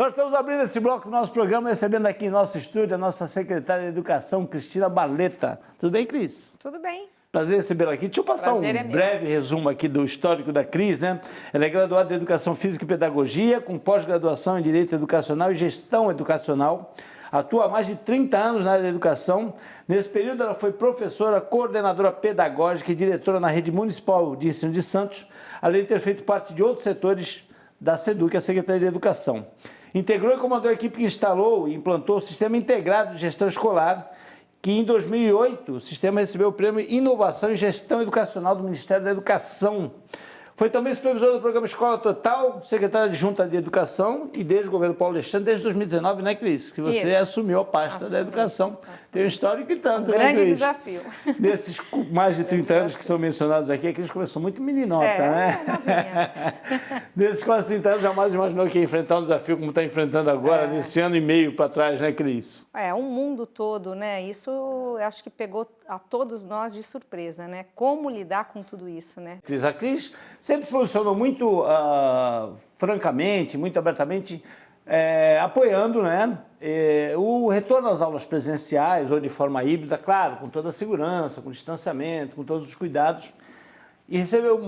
Nós estamos abrindo esse bloco do nosso programa, recebendo aqui em nosso estúdio a nossa secretária de Educação, Cristina Barleta. Tudo bem, Cris? Tudo bem. Prazer recebê-la aqui. Deixa eu passar breve resumo aqui do histórico da Cris, né? Ela é graduada em Educação Física e Pedagogia, com pós-graduação em Direito Educacional e Gestão Educacional. Atua há mais de 30 anos na área da educação. Nesse período, ela foi professora, coordenadora pedagógica e diretora na Rede Municipal de Ensino de Santos, além de ter feito parte de outros setores da SEDUC, a Secretaria de Educação. Integrou e comandou a equipe que instalou e implantou o Sistema Integrado de Gestão Escolar, que em 2008 o sistema recebeu o Prêmio Inovação em Gestão Educacional do Ministério da Educação. Foi também supervisora do programa Escola Total, secretária adjunta de Educação e desde o governo Paulo Alexandre, desde 2019, né, Cris? Que você assumiu a pasta da Educação. Tem uma história que tanto, né, Cris? Grande desafio. Desses mais de 30 anos que são mencionados aqui, a Cris começou muito meninota, né? Desses quase 30 anos, jamais imaginou que ia enfrentar um desafio como está enfrentando agora, nesse ano e meio para trás, né, Cris? Um mundo todo, né? Isso eu acho que pegou a todos nós de surpresa, né? Como lidar com tudo isso, né? Cris, a Cris sempre se posicionou muito francamente, muito abertamente, apoiando, né, o retorno às aulas presenciais ou de forma híbrida, claro, com toda a segurança, com distanciamento, com todos os cuidados. E recebeu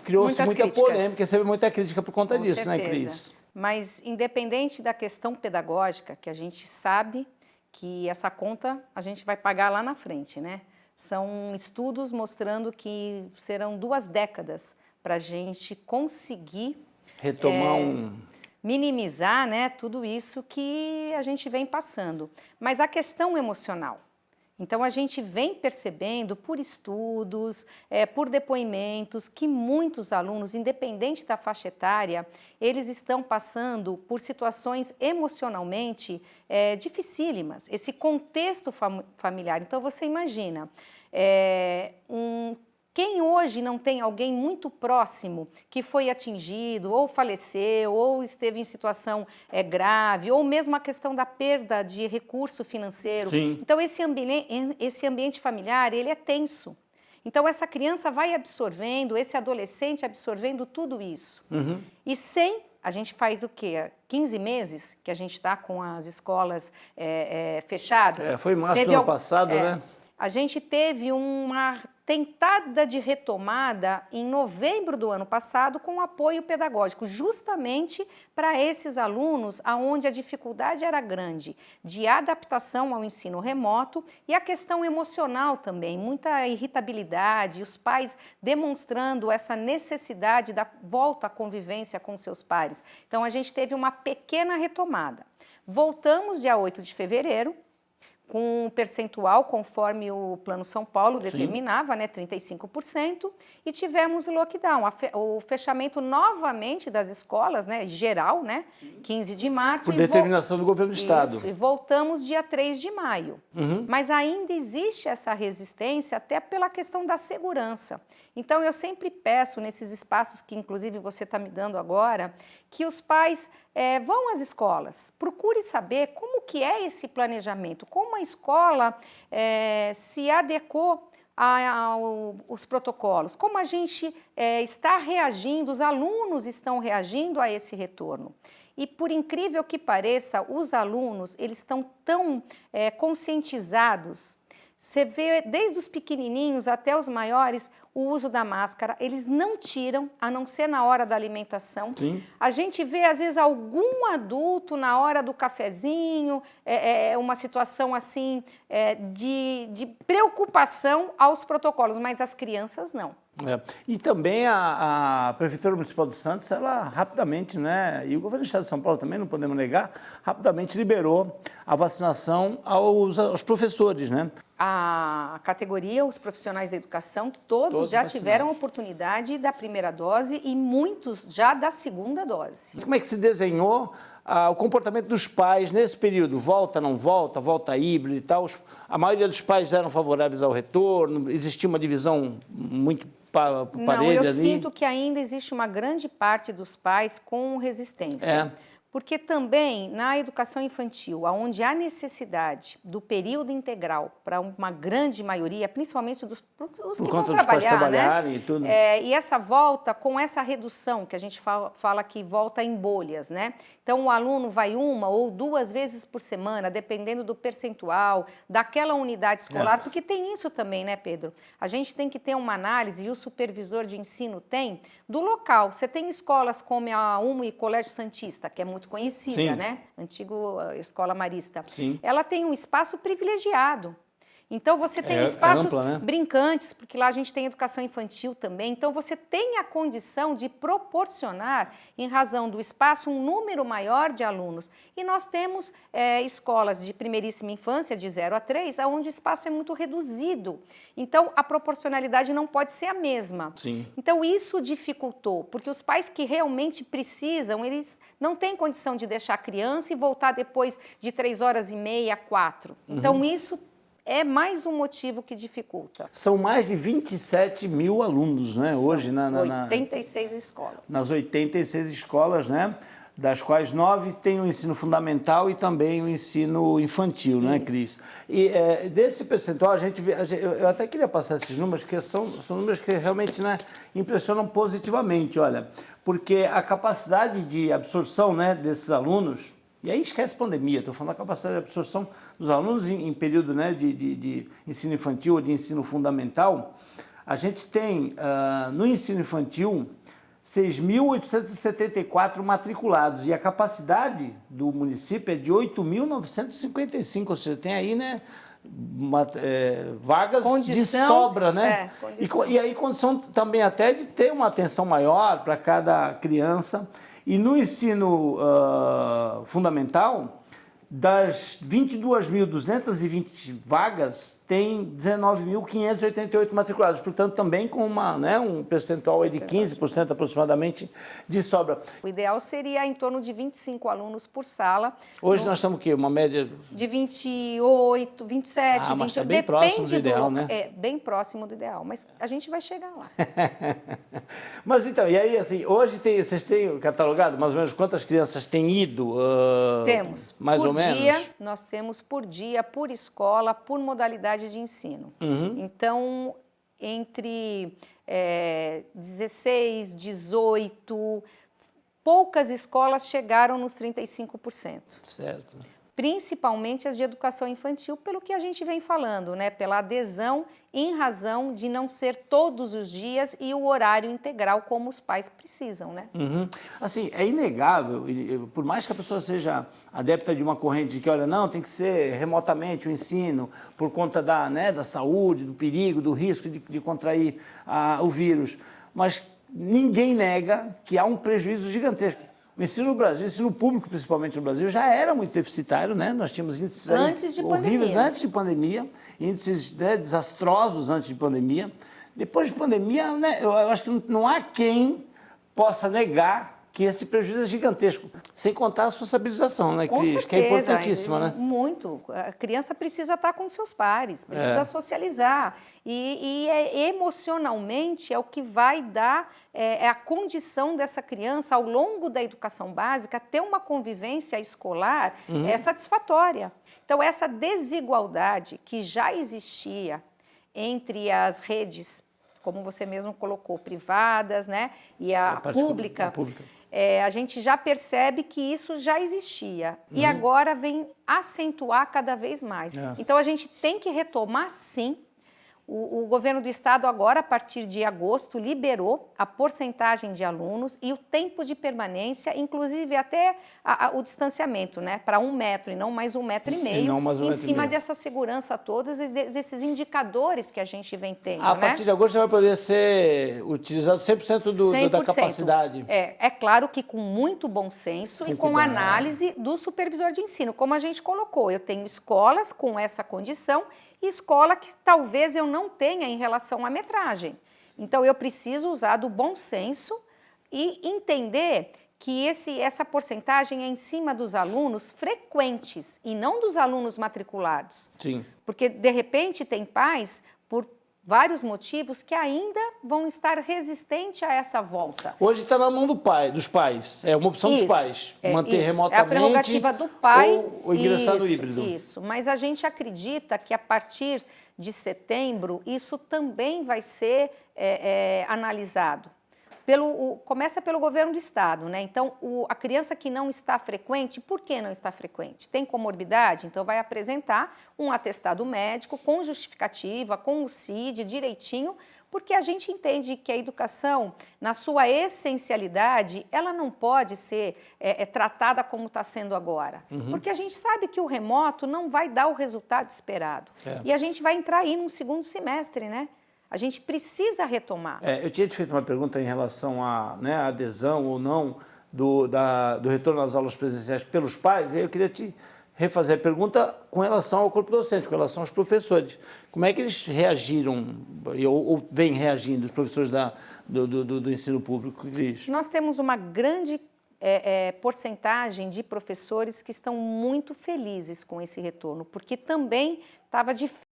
criou-se muita polêmica, recebeu muita crítica por conta disso, certeza, né, Cris? Mas independente da questão pedagógica, que a gente sabe que essa conta a gente vai pagar lá na frente, né? São estudos mostrando que serão 2 décadas para a gente conseguir retomar minimizar, né, tudo isso que a gente vem passando. Mas a questão emocional. Então, a gente vem percebendo por estudos, por depoimentos, que muitos alunos, independente da faixa etária, eles estão passando por situações emocionalmente dificílimas. Esse contexto familiar. Então, você imagina, quem hoje não tem alguém muito próximo que foi atingido, ou faleceu, ou esteve em situação grave, ou mesmo a questão da perda de recurso financeiro. Sim. Então, esse ambiente familiar, ele é tenso. Então, essa criança vai absorvendo, esse adolescente absorvendo tudo isso. Uhum. E a gente faz o quê? 15 meses que a gente está com as escolas fechadas. Foi em março do ano passado, né? A gente teve uma tentada de retomada em novembro do ano passado com apoio pedagógico, justamente para esses alunos onde a dificuldade era grande de adaptação ao ensino remoto e a questão emocional também, muita irritabilidade, os pais demonstrando essa necessidade da volta à convivência com seus pares. Então, a gente teve uma pequena retomada. Voltamos dia 8 de fevereiro, com um percentual conforme o Plano São Paulo determinava, né, 35%, e tivemos o lockdown, o fechamento novamente das escolas, né, geral, né, 15 de março. Por determinação do governo do Estado. Isso, e voltamos dia 3 de maio. Uhum. Mas ainda existe essa resistência até pela questão da segurança. Então, eu sempre peço nesses espaços que, inclusive, você está me dando agora, que os pais vão às escolas, procure saber como que é esse planejamento, como a escola se adequou aos protocolos, como a gente está reagindo, os alunos estão reagindo a esse retorno. E por incrível que pareça, os alunos, eles estão tão conscientizados. Você vê desde os pequenininhos até os maiores o uso da máscara, eles não tiram, a não ser na hora da alimentação. Sim. A gente vê, às vezes, algum adulto na hora do cafezinho, uma situação assim de preocupação aos protocolos, mas as crianças não. E também a Prefeitura Municipal de Santos, ela rapidamente, né, e o governo do Estado de São Paulo também, não podemos negar, rapidamente liberou a vacinação aos professores, né? A categoria, os profissionais da educação, todos já tiveram a oportunidade da primeira dose e muitos já da segunda dose. E como é que se desenhou o comportamento dos pais nesse período? Volta, não volta, volta híbrido e tal? A maioria dos pais eram favoráveis ao retorno? Existia uma divisão muito parelha ali? Não, eu sinto que ainda existe uma grande parte dos pais com resistência. Porque também na educação infantil, onde há necessidade do período integral para uma grande maioria, principalmente os que vão trabalhar, né? E tudo. E essa volta com essa redução que a gente fala que volta em bolhas, né? Então o aluno vai 1 ou 2 vezes por semana, dependendo do percentual daquela unidade escolar, porque tem isso também, né, Pedro? A gente tem que ter uma análise, e o supervisor de ensino tem, do local. Você tem escolas como a UMO e Colégio Santista, que é muito conhecida, Sim. né? Antigo Escola Marista. Sim. Ela tem um espaço privilegiado. Então, você tem espaços ampla, né? brincantes, porque lá a gente tem educação infantil também. Então, você tem a condição de proporcionar, em razão do espaço, um número maior de alunos. E nós temos escolas de primeiríssima infância, de 0 a 3, onde o espaço é muito reduzido. Então, a proporcionalidade não pode ser a mesma. Sim. Então, isso dificultou, porque os pais que realmente precisam, eles não têm condição de deixar a criança e voltar depois de 3h30, 4. Então, isso é mais um motivo que dificulta. São mais de 27 mil alunos, né? Hoje, 86 escolas. Nas 86 escolas, né? Das quais 9 têm o ensino fundamental e também o ensino infantil, né, Cris? E desse percentual, eu até queria passar esses números, que são números que realmente, né, impressionam positivamente, olha, porque a capacidade de absorção, né, desses alunos, e aí esquece pandemia, estou falando da capacidade de absorção dos alunos em período, né, de ensino infantil ou de ensino fundamental. A gente tem, no ensino infantil, 6.874 matriculados e a capacidade do município é de 8.955, ou seja, tem aí, né, vagas de sobra, né? E aí condição também até de ter uma atenção maior para cada criança. E no ensino fundamental, das 22.220 vagas, tem 19.588 matriculados, portanto, também com um percentual aí de 15% aproximadamente de sobra. O ideal seria em torno de 25 alunos por sala. Hoje nós estamos o quê? Uma média... De 28, 27, 28. Mas é bem próximo do ideal, né? É, bem próximo do ideal, mas a gente vai chegar lá. Mas então, e aí, assim, hoje vocês têm catalogado mais ou menos quantas crianças têm ido? Temos. Mais ou menos? Nós temos por dia, por escola, por modalidade de ensino. Então, entre 16, 18, poucas escolas chegaram nos 35%. Certo. Principalmente as de educação infantil, pelo que a gente vem falando, né? Pela adesão em razão de não ser todos os dias e o horário integral como os pais precisam, né? Assim, é inegável, por mais que a pessoa seja adepta de uma corrente de que, olha, não, tem que ser remotamente o ensino por conta da saúde, do perigo, do risco de contrair o vírus, mas ninguém nega que há um prejuízo gigantesco. O ensino no Brasil, o ensino público, principalmente no Brasil, já era muito deficitário, né? Nós tínhamos índices horríveis antes de pandemia, índices desastrosos antes de pandemia. Depois de pandemia, né, eu acho que não há quem possa negar que esse prejuízo é gigantesco, sem contar a sociabilização, né, Cris? Com certeza, que é importantíssima, né? Muito. A criança precisa estar com seus pares, precisa socializar. E emocionalmente é o que vai dar a condição dessa criança, ao longo da educação básica, ter uma convivência escolar satisfatória. Então, essa desigualdade que já existia entre as redes, como você mesmo colocou, privadas, né, e a pública. A gente já percebe que isso já existia e agora vem acentuar cada vez mais. Então, a gente tem que retomar, sim. O governo do estado agora, a partir de agosto, liberou a porcentagem de alunos e o tempo de permanência, inclusive até o distanciamento, né, para 1 metro e não mais 1,5 metro, em cima dessa segurança todas e desses indicadores que a gente vem tendo. A partir de agosto vai poder ser utilizado 100% da capacidade. É claro que com muito bom senso e com análise do supervisor de ensino, como a gente colocou. Eu tenho escolas com essa condição e escola que talvez eu não tenha em relação à metragem. Então, eu preciso usar do bom senso e entender que essa porcentagem é em cima dos alunos frequentes e não dos alunos matriculados. Sim. Porque, de repente, tem pais, por vários motivos que ainda vão estar resistentes a essa volta. Hoje está na mão dos pais, é uma opção dos pais, manter remotamente. É a prerrogativa do pai. Ou ingressar no híbrido. Isso, mas a gente acredita que a partir de setembro isso também vai ser analisado. Começa pelo governo do estado, né? Então, a criança que não está frequente, por que não está frequente? Tem comorbidade? Então, vai apresentar um atestado médico com justificativa, com o CID, direitinho, porque a gente entende que a educação, na sua essencialidade, ela não pode ser tratada como está sendo agora. Porque a gente sabe que o remoto não vai dar o resultado esperado. E a gente vai entrar aí num segundo semestre, né? A gente precisa retomar. Eu tinha te feito uma pergunta em relação à adesão ou não do retorno às aulas presenciais pelos pais, e aí eu queria te refazer a pergunta com relação ao corpo docente, com relação aos professores. Como é que eles reagiram, ou vêm reagindo, os professores do ensino público, Cris? Nós temos uma grande porcentagem de professores que estão muito felizes com esse retorno, porque também estava difícil.